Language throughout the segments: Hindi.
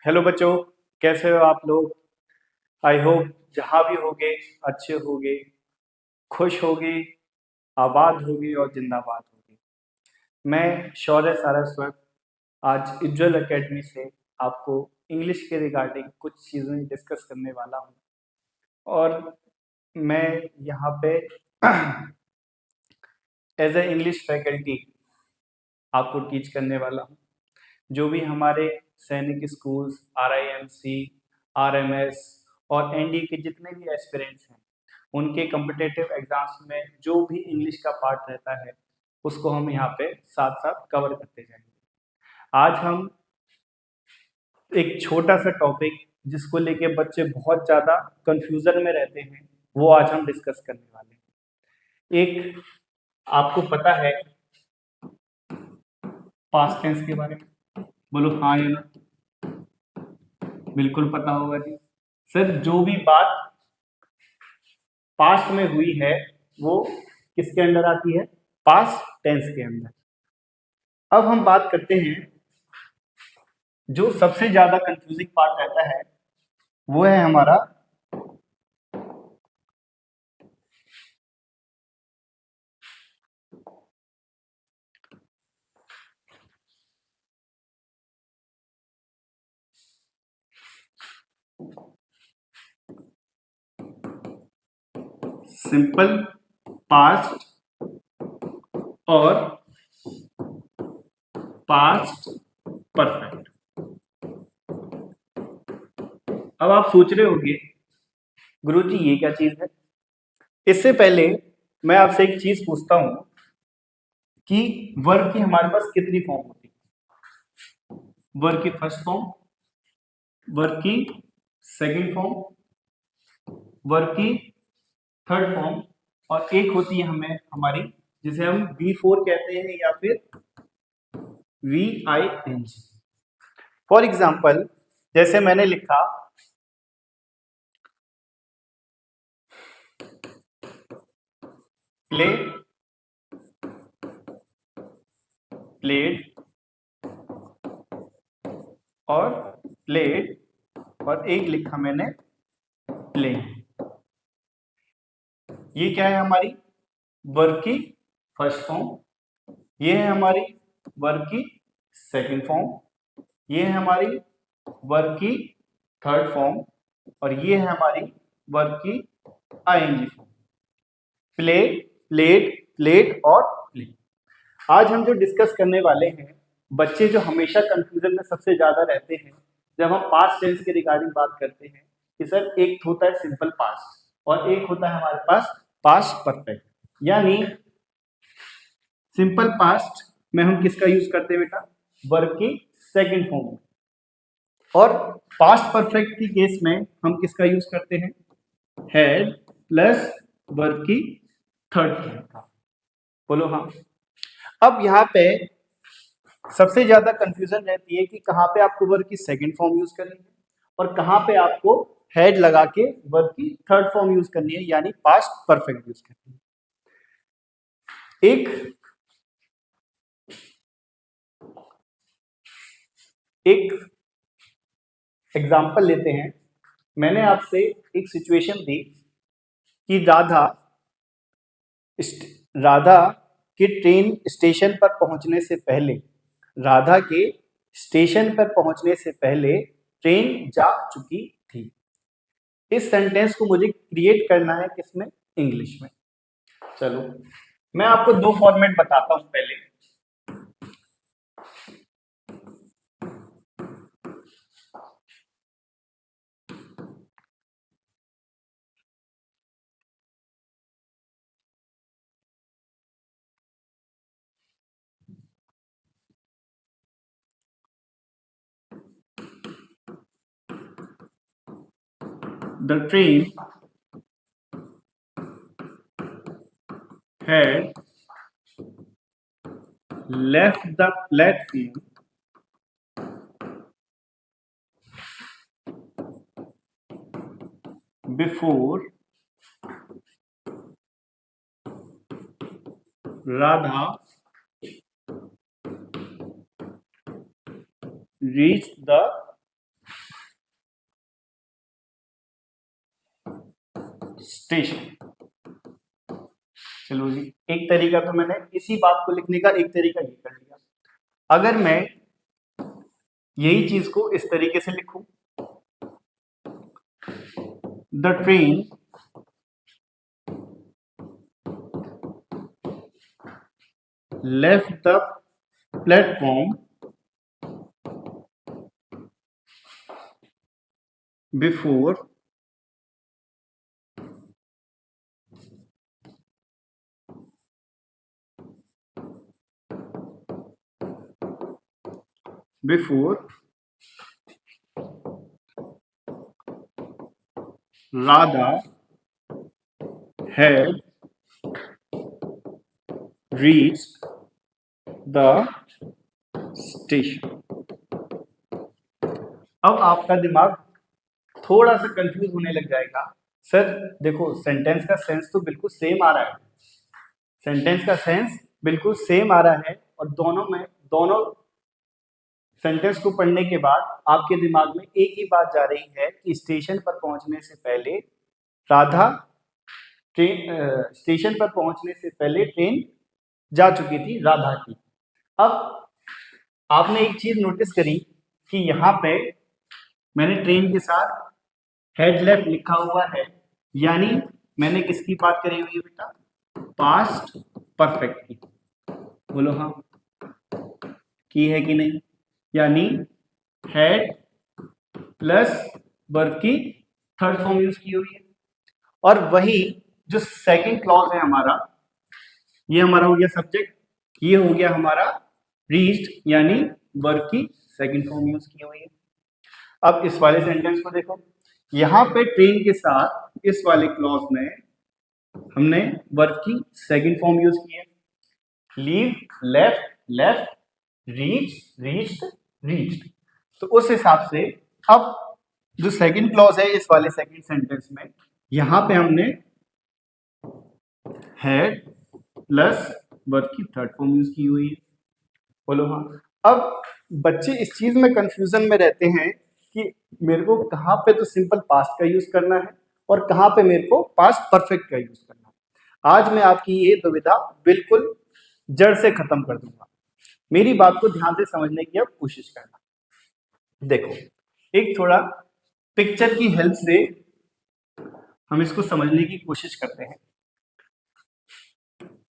हेलो बच्चों, कैसे हो आप लोग। आई होप जहाँ भी होगे अच्छे होगे, खुश होगे, आबाद होगे और जिंदाबाद होगे। मैं शौर्य सारस्वत आज इज्जवल एकेडमी से आपको इंग्लिश के रिगार्डिंग कुछ चीज़ें डिस्कस करने वाला हूँ। और मैं यहाँ पे एज ए इंग्लिश फैकल्टी आपको टीच करने वाला हूँ। जो भी हमारे सैनिक स्कूल्स, RIMC, RMS और ND के जितने भी एस्पिरेंट्स हैं, उनके कम्पिटेटिव एग्जाम्स में जो भी इंग्लिश का पार्ट रहता है उसको हम यहाँ पे साथ साथ कवर करते जाएंगे। आज हम एक छोटा सा टॉपिक जिसको लेके बच्चे बहुत ज़्यादा कंफ्यूजन में रहते हैं, वो आज हम डिस्कस करने वाले हैं। एक आपको पता है पास्ट टेंस के बारे में, बोलो हाँ या ना। बिल्कुल पता होगा जी। सर, जो भी बात पास्ट में हुई है वो किसके अंडर आती है? पास्ट टेंस के अंदर। अब हम बात करते हैं, जो सबसे ज्यादा कंफ्यूजिंग पार्ट रहता है वो है हमारा सिंपल पास्ट और पास्ट परफेक्ट। अब आप सोच रहे होंगे गुरुजी ये क्या चीज है। इससे पहले मैं आपसे एक चीज पूछता हूं कि वर्ब की हमारे पास कितनी फॉर्म होती है? वर्ब की फर्स्ट फॉर्म, वर्ब की सेकंड फॉर्म, वर्ब की थर्ड फॉर्म, और एक होती है हमें हमारी जिसे हम V4 कहते हैं या फिर VING। फॉर एग्जाम्पल, जैसे मैंने लिखा प्ले, प्लेड और प्लेड, और एक लिखा मैंने प्ले। ये क्या है? हमारी वर्ब की फर्स्ट फॉर्म। ये है हमारी वर्ब की सेकंड फॉर्म। ये है हमारी वर्ब की थर्ड फॉर्म, और ये है हमारी वर्ब की ING form. Play, played, played और प्ले। आज हम जो डिस्कस करने वाले हैं, बच्चे जो हमेशा कंफ्यूजन में सबसे ज्यादा रहते हैं जब हम पास्ट टेंस के रिगार्डिंग बात करते हैं कि सर एक होता है सिंपल पास्ट और एक होता है हमारे पास पास्ट परफेक्ट। यानी सिंपल पास्ट में हम किसका यूज करते हैं बेटा? वर्ब की सेकंड फॉर्म में। और पास्ट परफेक्ट की केस में हम किसका यूज करते हैं? हैड प्लस वर्ब की थर्ड फॉर्म का। बोलो हाँ। अब यहाँ पे सबसे ज्यादा कंफ्यूजन रहती है कि कहाँ पे आपको वर्ब की सेकंड फॉर्म यूज करनी है और कहाँ पे आपको हेड लगा के वर्ब की थर्ड फॉर्म यूज करनी है, यानी पास्ट परफेक्ट यूज करनी है। एक एग्जाम्पल लेते हैं। मैंने आपसे एक सिचुएशन दी कि राधा के ट्रेन स्टेशन पर पहुंचने से पहले, राधा के स्टेशन पर पहुंचने से पहले ट्रेन जा चुकी थी। इस सेंटेंस को मुझे क्रिएट करना है किसमें? इंग्लिश में। चलो मैं आपको दो फॉर्मेट बताता हूं पहले। The train had left the platform before Radha reached the station. चलो जी, एक तरीका तो मैंने इसी बात को लिखने का एक तरीका ये कर लिया। अगर मैं यही चीज को इस तरीके से लिखूं, the train left the platform before Radha had reached the station। अब आपका दिमाग थोड़ा सा कंफ्यूज होने लग जाएगा, सर देखो सेंटेंस का सेंस तो बिल्कुल सेम आ रहा है, सेंटेंस का सेंस बिल्कुल सेम आ रहा है, और दोनों सेंटेंस को पढ़ने के बाद आपके दिमाग में एक ही बात जा रही है कि स्टेशन पर पहुंचने से पहले राधा स्टेशन पर पहुंचने से पहले ट्रेन जा चुकी थी राधा की। अब आपने एक चीज नोटिस करी कि यहाँ पे मैंने ट्रेन के साथ हेड लेफ्ट लिखा हुआ है, यानी मैंने किसकी बात करी हुई है बेटा, पास्ट परफेक्ट की। बोलो हाँ, की है कि नहीं, यानी हेड प्लस वर्ब की थर्ड फॉर्म यूज की हुई है। और वही जो सेकंड क्लॉज है हमारा, ये हमारा हो गया सब्जेक्ट, ये हो गया हमारा रीच्ड, यानी वर्ब की सेकंड फॉर्म यूज की हुई है। अब इस वाले सेंटेंस को देखो, यहां पे ट्रेन के साथ इस वाले क्लॉज में हमने वर्ब की सेकंड फॉर्म यूज की है, leave, left, left, reach, reached, reached. तो उस हिसाब से अब जो सेकंड क्लॉज है इस वाले सेकंड सेंटेंस में, यहां पे हमने हेड प्लस वर्ब की थर्ड फॉर्म यूज की हुई है। बोलो हाँ। अब बच्चे इस चीज में कंफ्यूजन में रहते हैं कि मेरे को कहाँ पे तो सिंपल पास्ट का यूज करना है और कहाँ पे मेरे को पास्ट परफेक्ट का यूज करना है। आज मैं आपकी ये दुविधा बिल्कुल जड़ से खत्म कर दूंगा। मेरी बात को ध्यान से समझने की अब कोशिश करना। देखो, एक थोड़ा पिक्चर की हेल्प से हम इसको समझने की कोशिश करते हैं।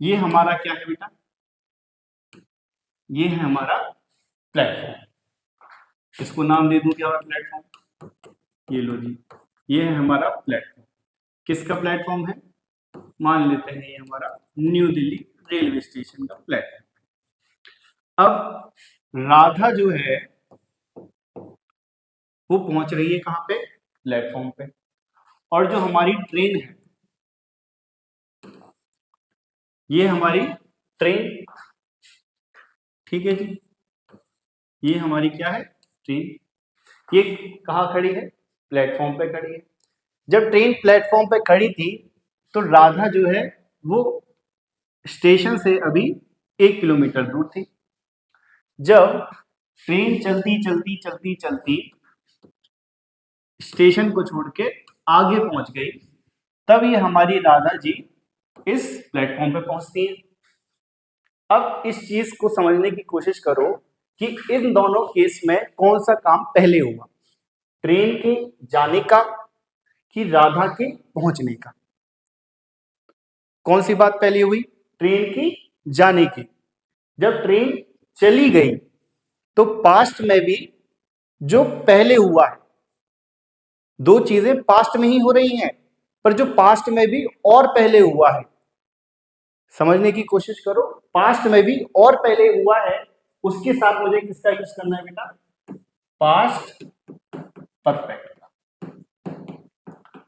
ये हमारा क्या है बेटा, ये है हमारा प्लेटफॉर्म। इसको नाम दे दूं क्या, प्लेटफॉर्म, ये लो जी, ये है हमारा प्लेटफॉर्म। किसका प्लेटफॉर्म है, मान लेते हैं ये हमारा न्यू दिल्ली रेलवे स्टेशन का प्लेटफॉर्म। अब राधा जो है वो पहुंच रही है कहां पे, प्लेटफॉर्म पे, और जो हमारी ट्रेन है, ये हमारी ट्रेन, ठीक है जी, ये हमारी क्या है, ट्रेन। ये कहाँ खड़ी है, प्लेटफॉर्म पे खड़ी है। जब ट्रेन प्लेटफॉर्म पे खड़ी थी तो राधा जो है वो स्टेशन से अभी 1 किलोमीटर दूर थी। जब ट्रेन चलती चलती चलती चलती स्टेशन को छोड़ के आगे पहुंच गई, तब ये हमारी राधा जी इस प्लेटफॉर्म पे पहुंचती है। अब इस चीज को समझने की कोशिश करो कि इन दोनों केस में कौन सा काम पहले हुआ, ट्रेन के जाने का कि राधा के पहुंचने का। कौन सी बात पहले हुई, ट्रेन की जाने की। जब ट्रेन चली गई तो पास्ट में भी जो पहले हुआ है, दो चीजें पास्ट में ही हो रही हैं, पर जो पास्ट में भी और पहले हुआ है, समझने की कोशिश करो, पास्ट में भी और पहले हुआ है, उसके साथ मुझे किसका यूज करना है बेटा, पास्ट परफेक्ट का।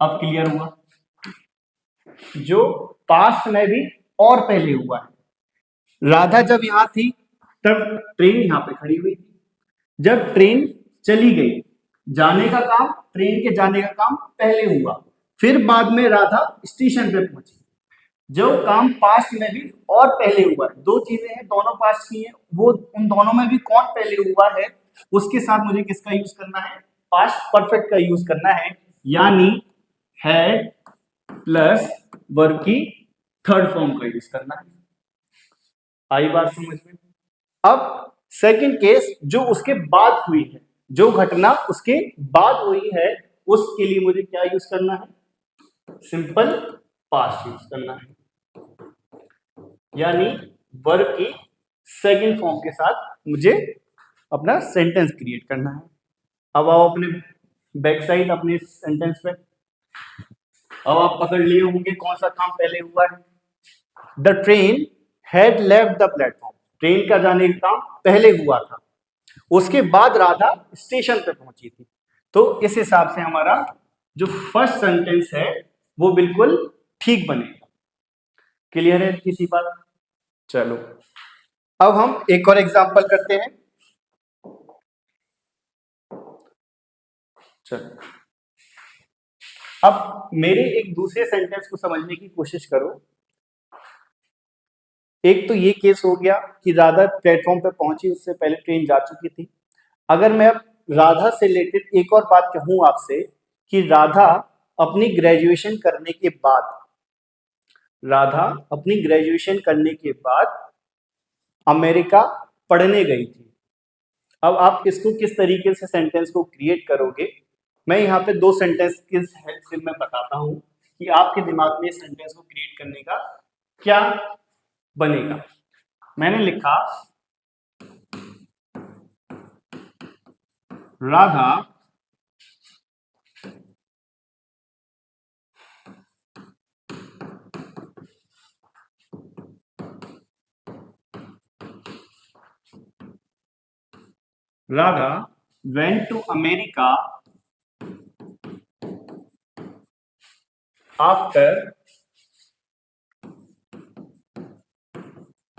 अब क्लियर हुआ, जो पास्ट में भी और पहले हुआ है। राधा जब यहां थी तब ट्रेन यहां पे खड़ी हुई थी। जब ट्रेन चली गई, जाने का काम, ट्रेन के जाने का काम पहले हुआ, फिर बाद में राधा स्टेशन पे पहुंची। जो काम पास्ट में भी और पहले हुआ है, दो चीजें हैं दोनों पास्ट की हैं, वो उन दोनों में भी कौन पहले हुआ है, उसके साथ मुझे किसका यूज करना है, पास्ट परफेक्ट का यूज करना है, यानी हैड प्लस वर्ब की थर्ड फॉर्म का यूज करना है। आई बात समझ में? अब सेकंड केस जो उसके बाद हुई है, जो घटना उसके बाद हुई है, उसके लिए मुझे क्या यूज करना है? सिंपल पास्ट यूज करना है, यानी वर्ब की सेकंड फॉर्म के साथ मुझे अपना सेंटेंस क्रिएट करना है। अब आओ अपने बैक साइड अपने सेंटेंस पे। अब आप पकड़ लिए होंगे कौन सा काम पहले हुआ है। The train had left the platform, train का जाने का काम पहले हुआ था, उसके बाद राधा स्टेशन पे पहुंची थी। तो इस हिसाब से हमारा जो फर्स्ट सेंटेंस है वो बिल्कुल ठीक बनेगा। क्लियर है किसी बात? चलो अब हम एक और एग्जांपल करते हैं। चलो अब मेरे एक दूसरे सेंटेंस को समझने की कोशिश करो। एक तो ये केस हो गया कि राधा प्लेटफॉर्म पे पहुंची, उससे पहले ट्रेन जा चुकी थी। अगर मैं अब राधा से रिलेटेड एक और बात कहूं आपसे कि राधा अपनी ग्रेजुएशन करने के बाद, राधा अपनी ग्रेजुएशन करने के बाद अमेरिका पढ़ने गई थी। अब आप इसको किस तरीके से सेंटेंस को क्रिएट करोगे, मैं यहाँ पे दो सेंटेंस की हेल्प से मैं बताता हूँ कि आपके दिमाग में सेंटेंस को क्रिएट करने का क्या बनेगा। मैंने लिखा Radha Radha went to America after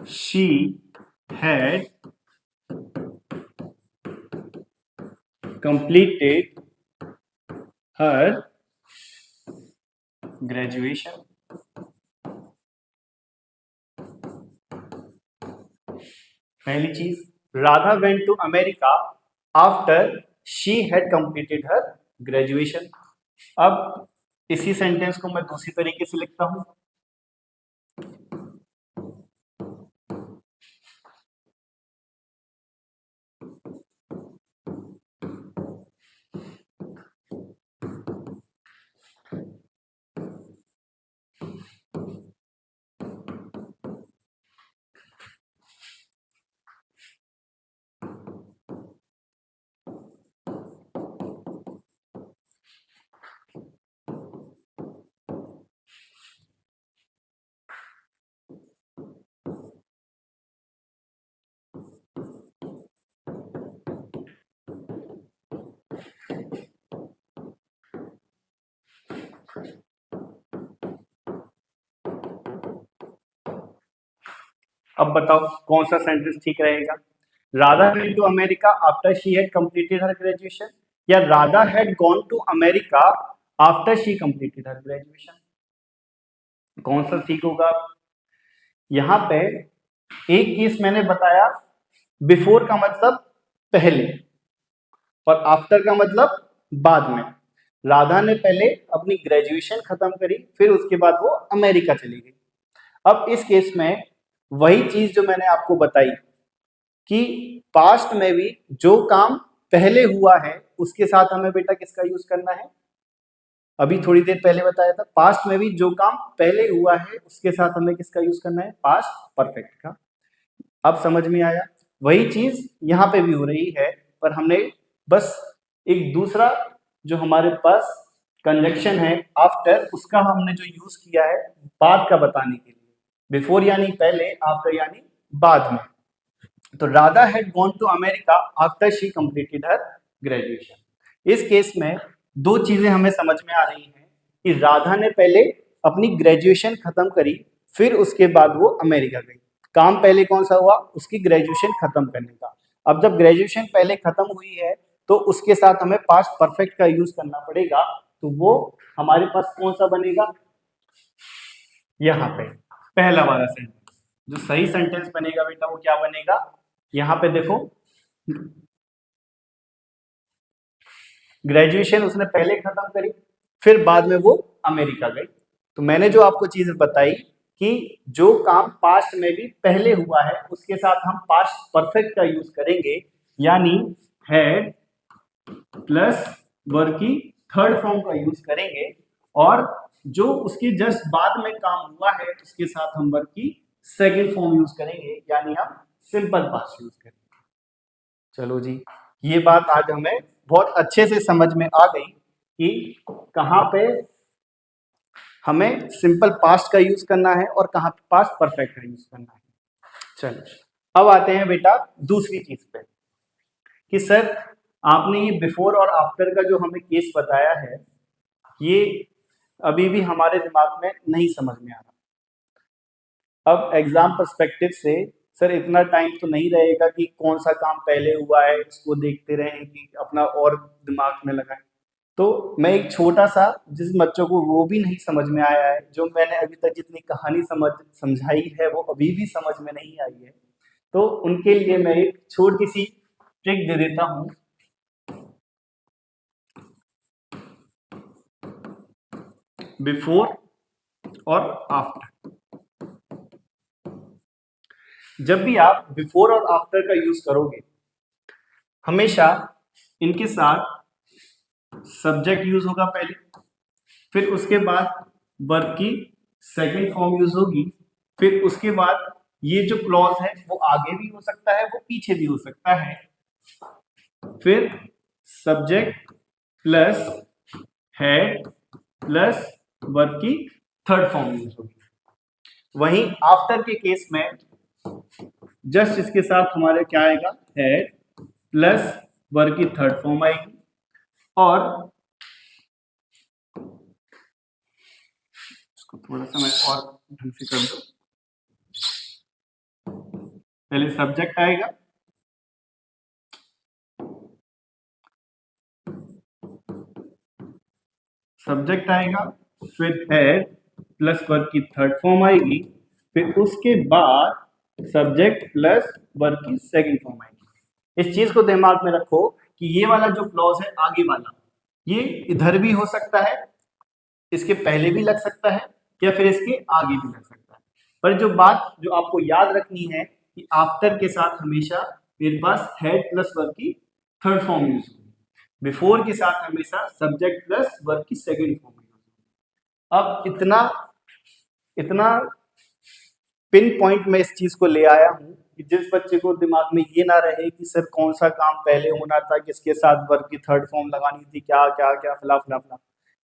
she had completed her graduation. पहली चीज, Radha went to America after she had completed her graduation. अब इसी सेंटेंस को मैं दूसरी तरीके से लिखता हूं। अब बताओ कौन सा सेंटेंस ठीक रहेगा? Radha went to America after she had completed her graduation, या Radha had gone to America after she completed her graduation? कौन सा ठीक होगा? यहां पे एक केस मैंने बताया, बिफोर का मतलब पहले और आफ्टर का मतलब बाद में। राधा ने पहले अपनी ग्रेजुएशन खत्म करी, फिर उसके बाद वो अमेरिका चली गई। अब इस केस में वही चीज जो मैंने आपको बताई कि पास्ट में भी जो काम पहले हुआ है उसके साथ हमें बेटा किसका यूज करना है? अभी थोड़ी देर पहले बताया था, पास्ट में भी जो काम पहले हुआ है उसके साथ हमें किसका यूज करना है? पास्ट परफेक्ट का। अब समझ में आया? वही चीज यहां पे भी हो रही है, पर हमने बस एक दूसरा जो हमारे पास कंजक्शन है आफ्टर, उसका हमने जो यूज किया है बाद का बताने के लिए। बिफोर यानी पहले, आफ्टर यानी बाद में। तो Radha had gone to America after she completed her graduation. इस केस में दो चीजें हमें समझ में आ रही हैं कि राधा ने पहले अपनी ग्रेजुएशन खत्म करी, फिर उसके बाद वो अमेरिका गई। काम पहले कौन सा हुआ? उसकी ग्रेजुएशन खत्म करने का। अब जब ग्रेजुएशन पहले खत्म हुई है तो उसके साथ हमें पास्ट परफेक्ट का यूज करना पड़ेगा, तो वो हमारे पास कौन सा बनेगा? यहाँ पे पहला वाला सेंटेंस जो सही सेंटेंस बनेगा बेटा वो क्या बनेगा? यहाँ पे देखो, ग्रेजुएशन उसने पहले खत्म करी, फिर बाद में वो अमेरिका गई, तो मैंने जो आपको चीज बताई कि जो काम पास्ट में भी पहले हुआ है उसके साथ हम पास्ट परफेक्ट का यूज करेंगे, यानी हैड प्लस वर्ब की थर्ड फॉर्म का यूज करेंगे, और जो उसके जस्ट बाद में काम हुआ है उसके साथ हम वर्ब की सेकेंड फॉर्म यूज करेंगे, यानी हम सिंपल पास्ट यूज करेंगे। चलो जी, ये बात आज हमें बहुत अच्छे से समझ में आ गई कि कहाँ पे हमें सिंपल पास्ट का यूज करना है और कहाँ पे पास्ट परफेक्ट का यूज करना है। चलो अब आते हैं बेटा दूसरी चीज पे कि सर आपने ये बिफोर और आफ्टर का जो हमें केस बताया है ये अभी भी हमारे दिमाग में नहीं समझ में आ रहा। अब एग्जाम पर्सपेक्टिव से सर इतना टाइम तो नहीं रहेगा कि कौन सा काम पहले हुआ है इसको देखते रहें कि अपना और दिमाग में लगाएं। तो मैं एक छोटा सा, जिस बच्चों को वो भी नहीं समझ में आया है, जो मैंने अभी तक जितनी कहानी समझाई है वो अभी भी समझ में नहीं आई है, तो उनके लिए मैं एक छोटी सी ट्रिक दे देता हूं। बिफोर और आफ्टर, जब भी आप बिफोर और आफ्टर का यूज करोगे हमेशा इनके साथ सब्जेक्ट यूज होगा पहले, फिर उसके बाद वर्ब की सेकंड फॉर्म यूज होगी, फिर उसके बाद ये जो क्लॉज है वो आगे भी हो सकता है वो पीछे भी हो सकता है, फिर subject plus head plus verb की थर्ड फॉर्म यूज होगी। वहीं आफ्टर के केस में जस्ट इसके साथ हमारे क्या आएगा, हेड प्लस वर्ब की थर्ड फॉर्म आएगी, और इसको थोड़ा सा मैं और ढंग से कर दूं। पहले सब्जेक्ट आएगा, सब्जेक्ट आएगा, फिर हेड प्लस वर्ब की थर्ड फॉर्म आएगी, फिर उसके बाद सब्जेक्ट प्लस वर्ब की सेकंड फॉर्म आएगी। इस चीज को दिमाग में रखो कि ये वाला जो क्लॉज है आगे वाला, ये इधर भी हो सकता है, इसके पहले भी लग सकता है, या फिर इसके आगे भी लग सकता है। पर जो बात जो आपको याद रखनी है कि आफ्टर के साथ हमेशा मेरे पास हेड प्लस वर्ब की थर्ड फॉर्म यूज होगी, बिफोर के साथ हमेशा सब्जेक्ट प्लस वर्ब की सेकंड फॉर्म यूज होगी। अब इतना इतना पिन पॉइंट में इस चीज को ले आया हूं कि जिस बच्चे को दिमाग में ये ना रहे कि सर कौन सा काम पहले होना था, किसके साथ वर्ब की थर्ड फॉर्म लगानी थी, क्या क्या क्या फला फला फला,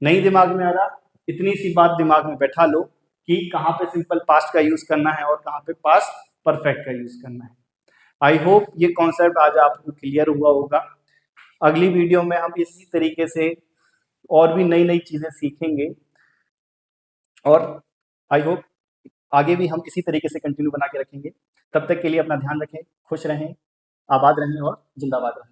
नहीं दिमाग में आ रहा, इतनी सी बात दिमाग में बैठा लो कि कहाँ पे सिंपल पास्ट का यूज करना है और कहाँ पे पास्ट परफेक्ट का यूज करना है। आई होप ये कॉन्सेप्ट आज आपको क्लियर हुआ होगा। अगली वीडियो में हम इसी तरीके से और भी नई नई चीजें सीखेंगे, और आई होप आगे भी हम इसी तरीके से कंटिन्यू बना के रखेंगे। तब तक के लिए अपना ध्यान रखें, खुश रहें, आबाद रहें और जिंदाबाद रहें।